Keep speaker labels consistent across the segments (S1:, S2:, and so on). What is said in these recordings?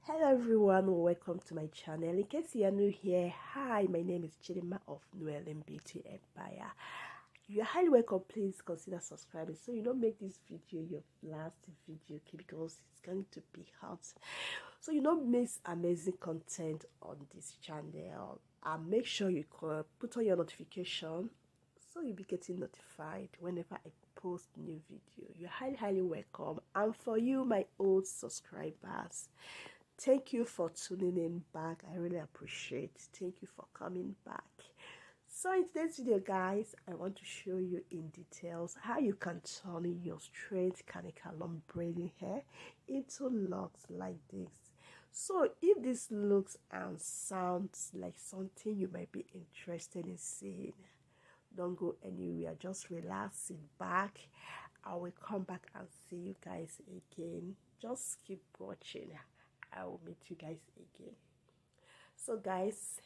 S1: Hello everyone, welcome to my channel. In case you are new here, hi, my name is Chidima of Unraveling Beauty Empire. You are highly welcome. Please consider subscribing so you don't make this video your last video, okay, because it's going to be hot. So you don't miss amazing content on this channel. And make sure you put on your notification so you'll be getting notified whenever I post new video. You're highly welcome. And for you, my old subscribers, thank you for tuning in back. I really appreciate it. Thank you for coming back. So in today's video, guys, I want to show you in details how you can turn your straight conical long braiding hair into locks like this. So if this looks and sounds like something you might be interested in seeing, don't go anywhere. Just relax, sit back. I will come back and see you guys again. Just keep watching. I will meet you guys again. So guys,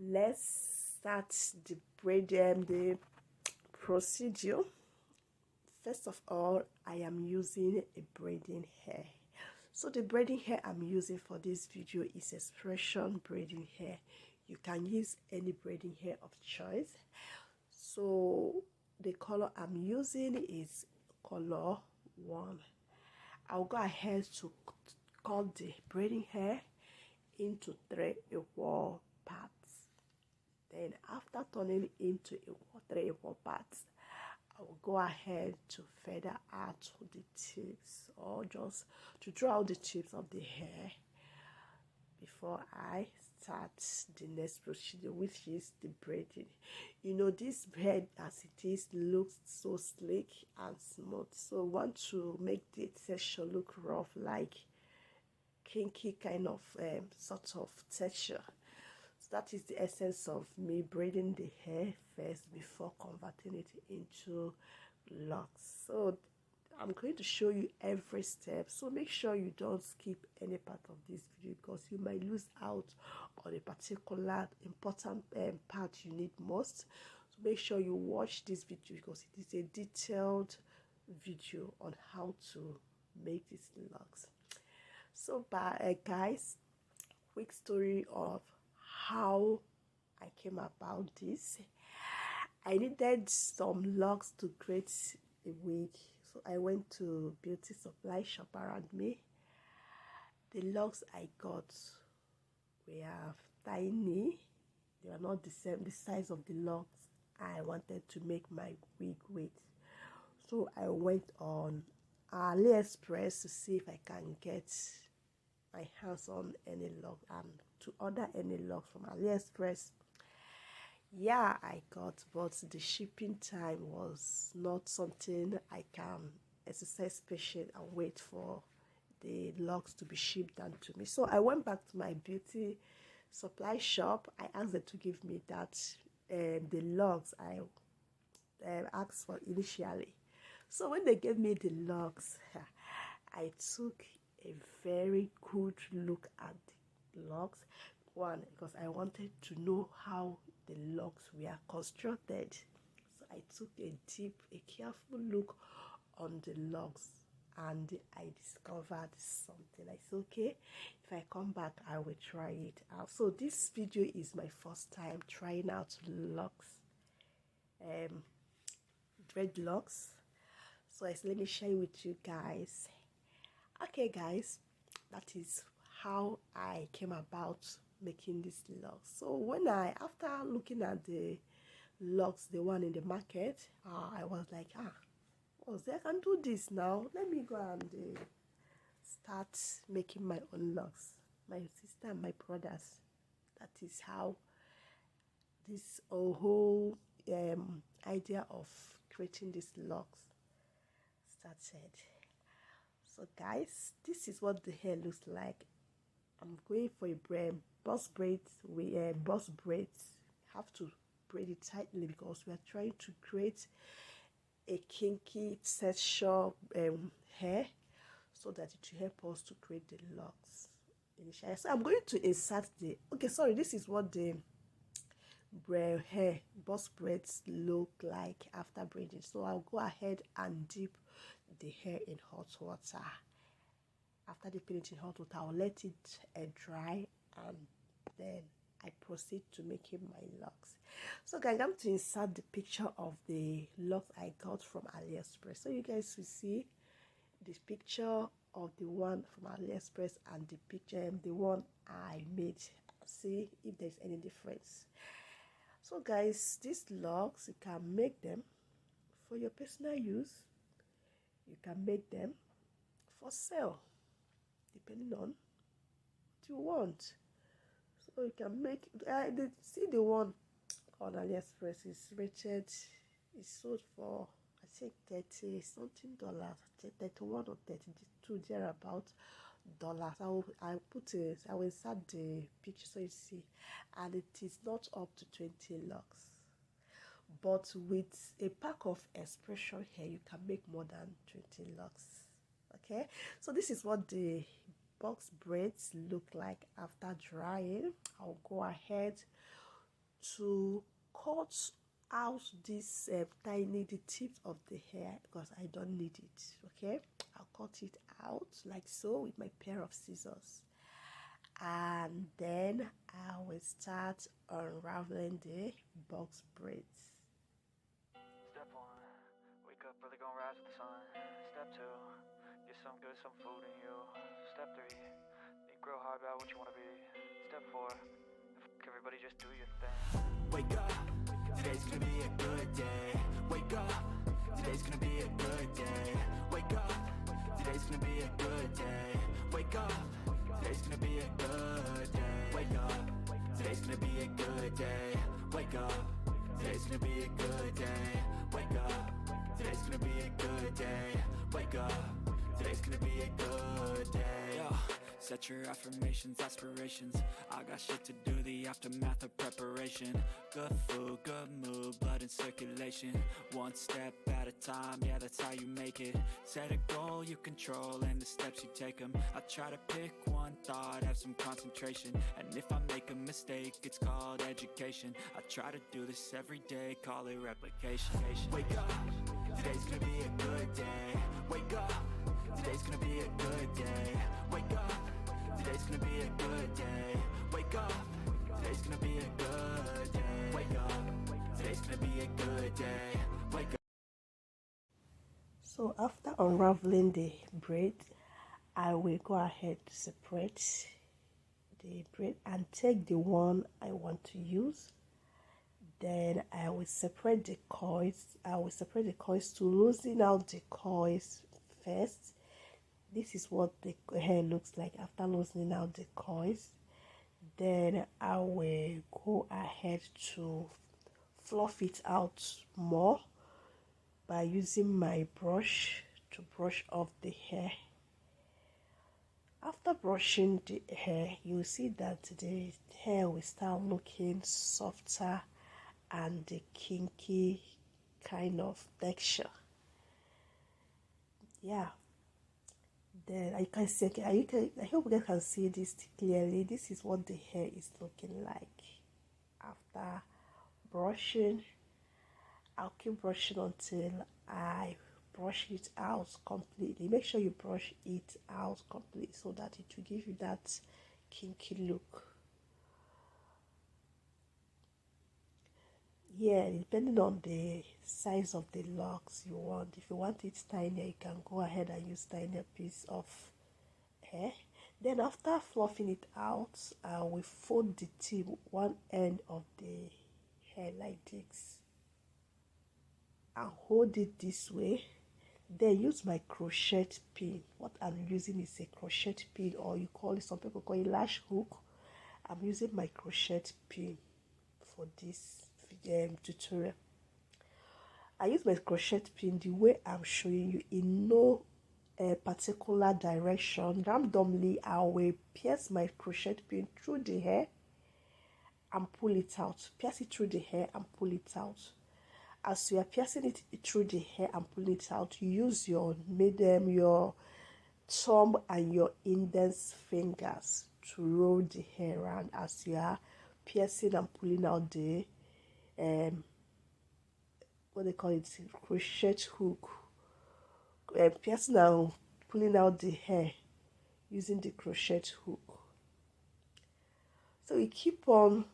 S1: let's start the braiding, the procedure. First of all, I am using a braiding hair. So the braiding hair I'm using for this video is xpression braiding hair. You can use any braiding hair of choice. So the color I'm using is color 1. I'll go ahead to cut the braiding hair into 3 equal parts. Then after turning into 3 equal parts, I will go ahead to feather out the tips, or just to draw out the tips of the hair before I start the next procedure, which is the braiding. You know, this braid as it is looks so sleek and smooth, so I want to make the texture look rough, like kinky kind of sort of texture. So that is the essence of me braiding the hair first before converting it into locks. So I'm going to show you every step, so make sure you don't skip any part of this video, because you might lose out on a particular important part you need most. So make sure you watch this video, because it is a detailed video on how to make these locks. So guys, quick story of how I came about this. I needed some locks to create a wig, so I went to beauty supply shop around me. The locks I got were tiny. They were not the size of the locks I wanted to make my wig with. So I went on AliExpress to see if I can get my hands on any lock and to order any lock from AliExpress. Yeah, I got, but the shipping time was not something I can exercise patience and wait for the locks to be shipped down to me. So I went back to my beauty supply shop. I asked them to give me that the locks I asked for initially. So when they gave me the locks, I took a very good look at the locks. One, because I wanted to know how the locks were constructed. So I took a careful look on the locks, and I discovered something. I said, okay, if I come back, I will try it out. So this video is my first time trying out locks, dreadlocks. So let me share with you guys. Okay guys, that is how I came about making this locks. So when after looking at the locks, the one in the market, I was like, I can do this now. Let me go and start making my own locks. My sister and my brothers. That is how this whole idea of creating these locks started. So guys, this is what the hair looks like. I'm going for a boss braids. Boss braids have to braid it tightly, because we are trying to create a kinky texture hair, so that it will help us to create the locks initially. So I'm going to insert this is what the hair boss braids look like after braiding. So I'll go ahead and dip the hair in hot water After they put it in hot water, I'll let it dry, and then I proceed to making my locks. So guys, I'm going to insert the picture of the locks I got from AliExpress, so you guys will see this picture of the one from AliExpress and the picture the one I made. See if there's any difference. So guys, these locks, you can make them for your personal use, you can make them for sale, depending on what you want. So you can make see the one on AliExpress is rated, it's sold for I think 30 something dollars, 31 or 32 thereabout dollars. I will insert the picture so you see, and it is not up to 20 locks. But with a pack of expression here, you can make more than 20 locks. Okay, so this is what the box braids look like after drying. I'll go ahead to cut out this the tips of the hair because I don't need it. Okay, I'll cut it out like so with my pair of scissors, and then I will start unraveling the box braids.
S2: Step 1, wake up early, gonna rise with the sun. Step 2, get some good, some food in you. Step 3, think real hard about what you wanna be. Step 4, everybody just do your thing.
S3: Wake up, today's gonna be a good day. Wake up, today's gonna be a good day. Wake up, today's gonna be a good day. Wake up, today's gonna be a good day. Wake up, today's gonna be a good day. Wake up, today's gonna be a good day. Wake up, today's gonna be a good day. Wake up, today's gonna be a good day. Yo, set your affirmations, aspirations. I got shit to do, the aftermath of preparation. Good food, good mood, blood in circulation. One step at a time, yeah, that's how you make it. Set a goal you control and the steps you take them. I try to pick one thought, have some concentration. And if I make a mistake, it's called education. I try to do this every day, call it replication. Wake up, today's gonna be a good day. Wake up, today's gonna be a good day. Wake up, today's gonna be a good day. Wake up, today's gonna be a good day. Wake up, today's gonna be a good day. Wake up.
S1: So after unraveling the braid, I will go ahead to separate the braid and take the one I want to use. Then I will separate the coils. I will separate the coils to loosen out the coils first. This is what the hair looks like after loosening out the coils. Then I will go ahead to fluff it out more by using my brush to brush off the hair. After brushing the hair, you see that the hair will start looking softer and the kinky kind of texture. Yeah. Then I can see, I hope you guys can see this clearly. This is what the hair is looking like after brushing. I'll keep brushing until I brush it out completely. Make sure you brush it out completely so that it will give you that kinky look. Yeah, depending on the size of the locks you want. If you want it tinier, you can go ahead and use tinier piece of hair. Then after fluffing it out, I will fold the tip one end of the hair like this and hold it this way. Then use my crochet pin. What I'm using is a crochet pin, or you call it, some people call it lash hook. I'm using my crochet pin for this tutorial. I use my crochet pin the way I'm showing you, in no particular direction. Randomly, I will pierce my crochet pin through the hair and pull it out. Pierce it through the hair and pull it out. As you are piercing it through the hair and pulling it out, you use your your thumb and your index fingers to roll the hair around as you are piercing and pulling out the what they call it, crochet hook. Piercing and pulling out the hair using the crochet hook. So you keep on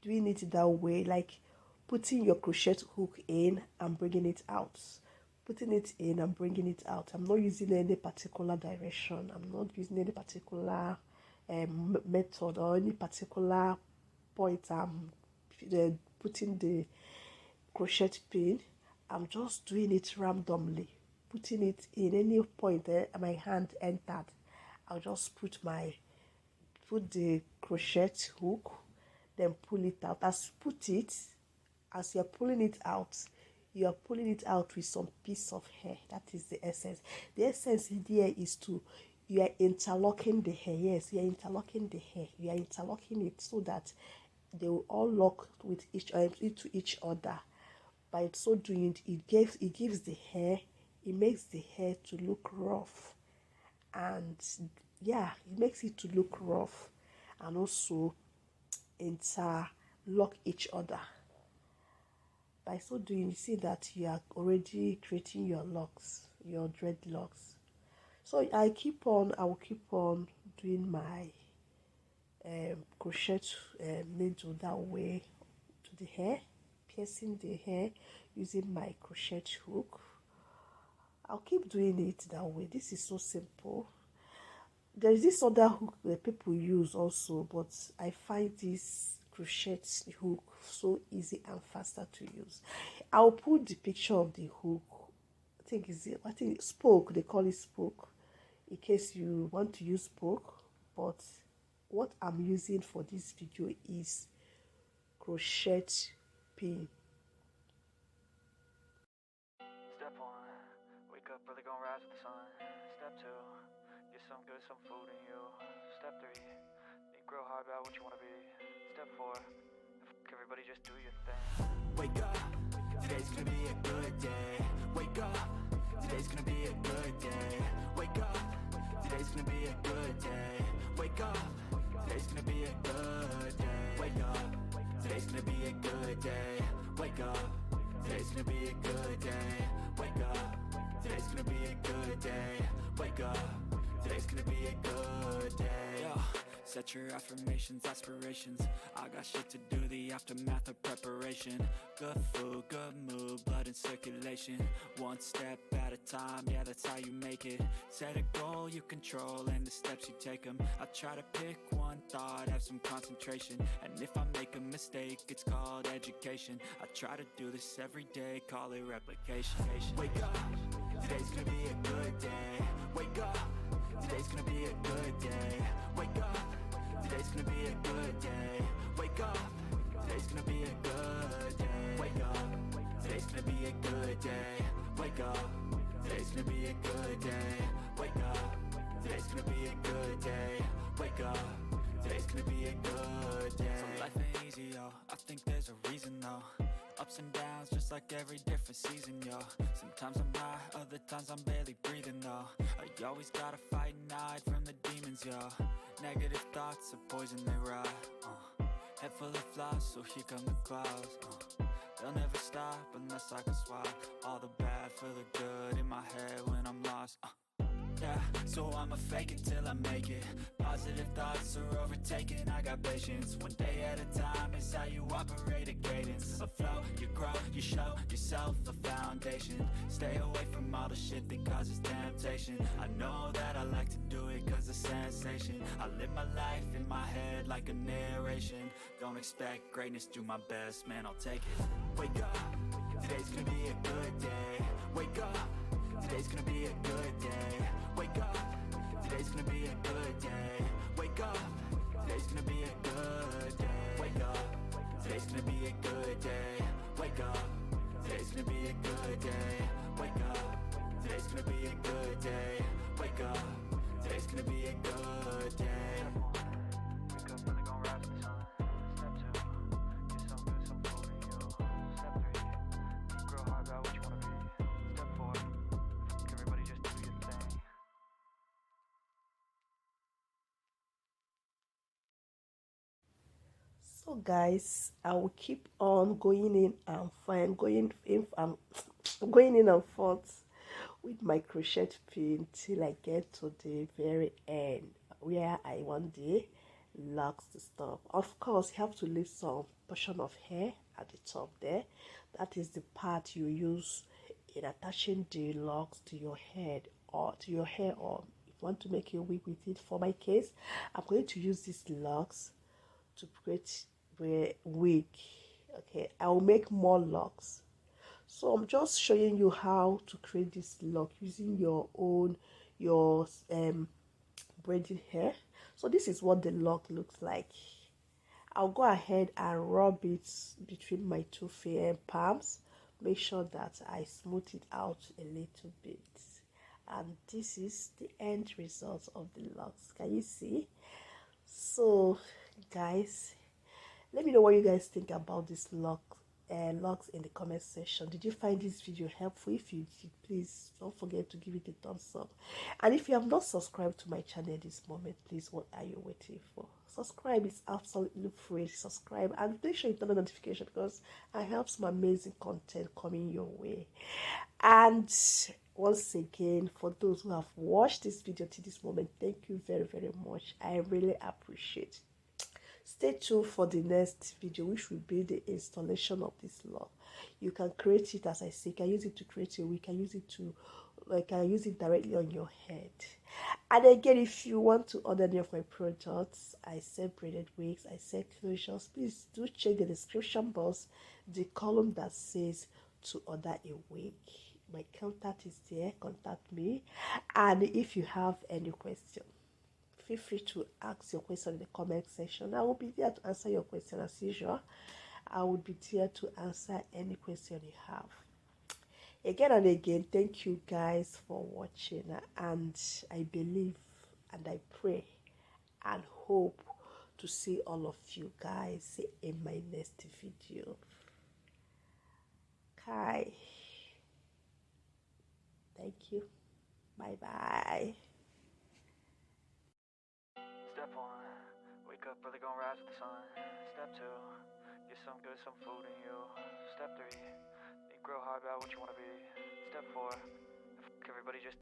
S1: doing it that way, like putting your crochet hook in and bringing it out, putting it in and bringing it out. I'm not using any particular direction. I'm not using any particular method or any particular point I'm putting the crochet pin. I'm just doing it randomly, putting it in any point my hand entered. I'll just put the crochet hook, then pull it out. As you're pulling it out, you are pulling it out with some piece of hair. That is the essence. The essence here is you are interlocking the hair. Yes, you are interlocking the hair. You are interlocking it so that they will all lock with into each other. By so doing it gives the hair, it makes the hair to look rough, and yeah, it makes it to look rough, and also interlock each other. By so doing, you see that you are already creating your locks, your dreadlocks. So I will keep on doing my crochet needle that way to the hair, piercing the hair using my crochet hook. I'll keep doing it that way. This is so simple. There is this other hook that people use also, but I find this crochet hook so easy and faster to use. I'll put the picture of the hook. I think spoke, they call it spoke, in case you want to use spoke. But what I'm using for this video is crochet pin.
S2: Step 1, wake up early, gonna rise with the sun. Step 2, get some good, some food in you. Step 3, think grow hard about what you wanna be. Step 4, everybody just do your thing.
S3: Wake up, today's gonna be a good day. Wake up, today's gonna be a good day. Wake up, today's gonna be a good day. Wake up, today's gonna be a good day. Wake up, today's gonna be a good day. Wake up, today's gonna be a good day. Wake up, today's gonna be a good day. Wake up, today's gonna be a good day. Yo, set your affirmations, aspirations. I got shit to do, the aftermath of preparation. Good food, good mood, blood in circulation. One step at a time, yeah, that's how you make it. Set a goal you control and the steps you take them. I try to pick one thought, have some concentration. And if I make a mistake, it's called education. I try to do this every day, call it replication. Wake up, today's gonna be a good day. Wake up, today's gonna be a good day. Wake up, today's gonna be a good day. Wake up, today's gonna be a good day. Wake up, today's gonna be a good day. Wake up, today's gonna be a good day. Wake up, today's gonna be a good day. Wake up, today's gonna be a good day. So life ain't easy, yo, I think there's a reason though. Ups and downs, just like every different season, yo. Sometimes I'm high, other times I'm barely breathing, though. I always gotta fight and hide from the demons, yo. Negative thoughts are poison, they rot. Head full of flies, so here come the clouds. They'll never stop unless I can swap all the bad for the good in my head when I'm lost. Yeah, so I'ma fake it till I make it. Positive thoughts are overtaken, I got patience. One day at a time is how you operate a cadence. A flow, you grow, you show yourself a foundation. Stay away from all the shit that causes temptation. I know that I like to do it cause it's sensation. I live my life in my head like a narration. Don't expect greatness, do my best, man, I'll take it. Wake up, today's gonna be a good day. Wake up, today's gonna be a good day. Wake up, today's gonna be a good day. Wake up, today's gonna be a good day. Wake up, today's gonna be a good day. Wake up, today's gonna be a good day. Wake up, today's gonna be a good day. Wake up, today's gonna be a good day.
S2: Wake up early, gonna rise with the sun. Step 2, get some good, some food in you. Step 3, think grow hard about what you wanna be. Step 4, everybody just do your thing.
S1: So guys, I will keep on going in and going in and forth with my crochet pin till I get to the very end where I want the locks to stop. Of course, you have to leave some portion of hair at the top there. That is the part you use in attaching the locks to your head or to your hair, or if you want to make a wig with it. For my case, I'm going to use these locks to create a wig. Okay, I will make more locks. So I'm just showing you how to create this lock using your braiding hair. So this is what the lock looks like. I'll go ahead and rub it between my two palms. Make sure that I smooth it out a little bit. And this is the end result of the locks. Can you see? So guys, let me know what you guys think about this locks in the comment section. Did you find this video helpful? If you did, please don't forget to give it a thumbs up. And if you have not subscribed to my channel at this moment, please, what are you waiting for? Subscribe. Is absolutely free. Subscribe and make sure you turn on notification, because I have some amazing content coming your way. And once again, for those who have watched this video to this moment, thank you very, very much. I really appreciate it. Stay tuned for the next video, which will be the installation of this lock. You can create it, as I say, you can use it to create a wig, you can use it to use it directly on your head. And again, if you want to order any of my products, I sell braided wigs, I sell closures. Please do check the description box, the column that says to order a wig. My contact is there. Contact me. And if you have any question, feel free to ask your question in the comment section. I will be there to answer your question as usual. I will be there to answer any question you have. Again and again, thank you guys for watching, and I believe and I pray and hope to see all of you guys in my next video. Okay. Thank you. Bye-bye.
S2: Step 1, wake up early, gonna rise with the sun. Step 2, get some good, some food in you. Step 3, think real hard about what you wanna be. Step 4, everybody just